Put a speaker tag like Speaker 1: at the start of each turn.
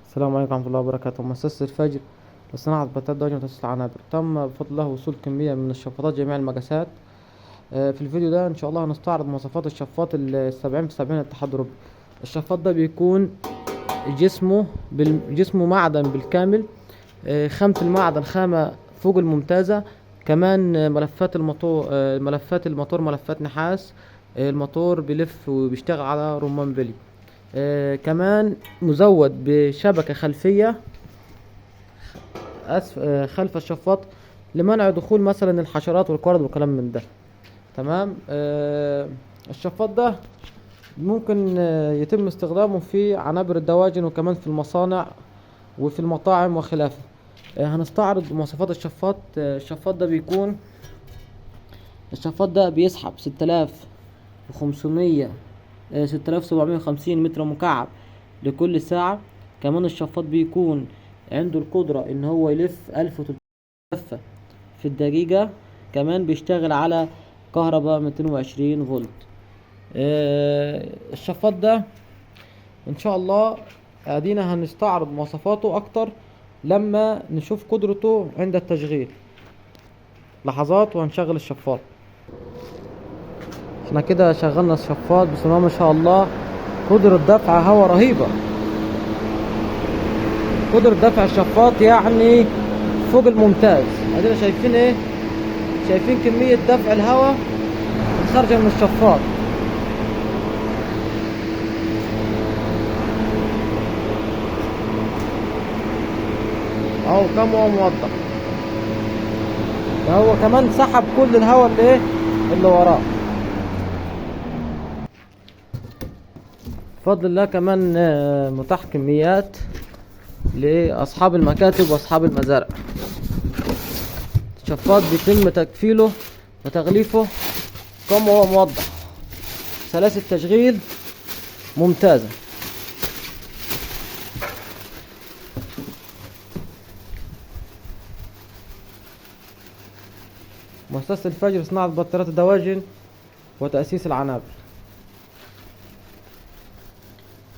Speaker 1: السلام عليكم ورحمة الله وبركاته. مؤسسة الفجر لصناعة بطاطا دواجن وتسويق العنابر، تم بفضل الله وصول كمية من الشفاطات جميع المقاسات. في الفيديو ده إن شاء الله هنستعرض مواصفات الشفاط ال70 في 70 اتحاد أوروبي. الشفاط ده بيكون جسمه معدن بالكامل. خامة المعدن خامة فوق الممتازة. كمان ملفات الموتور ملفات نحاس. الموتور بيلف وبيشتغل على رمان بلي. كمان مزود بشبكة خلفية خلف الشفاط لمنع دخول مثلا الحشرات والقرد والكلام من ده. تمام. الشفاط ده ممكن يتم استخدامه في عنابر الدواجن وكمان في المصانع وفي المطاعم وخلافه. هنستعرض مواصفات الشفاط. الشفاط ده بيسحب 6750 متر مكعب لكل ساعة. كمان الشفاط بيكون عنده القدرة ان هو يلف 1300 لفة في الدقيقة. كمان بيشتغل على كهرباء 220 فولت. الشفاط ده ان شاء الله ادينا هنستعرض مواصفاته اكتر لما نشوف قدرته عند التشغيل. لحظات وهنشغل الشفاط. احنا كده شغلنا الشفاط، بسم الله ما شاء الله. قدرة دفع هواء رهيبة. قدرة دفع الشفاط يعني فوق الممتاز. ادينا شايفين ايه؟ شايفين كمية دفع الهواء الخارجة من الشفاط. اهو كم هو موضح. هو كمان سحب كل الهواء اللي وراه. بفضل الله كمان متاح كميات لأصحاب المكاتب وأصحاب المزارع. الشفاط بيتم تكفيله وتغليفه كما هو موضح. سلاسل تشغيل ممتازة. مؤسسة الفجر صناعة بطاريات الدواجن وتأسيس العنابر.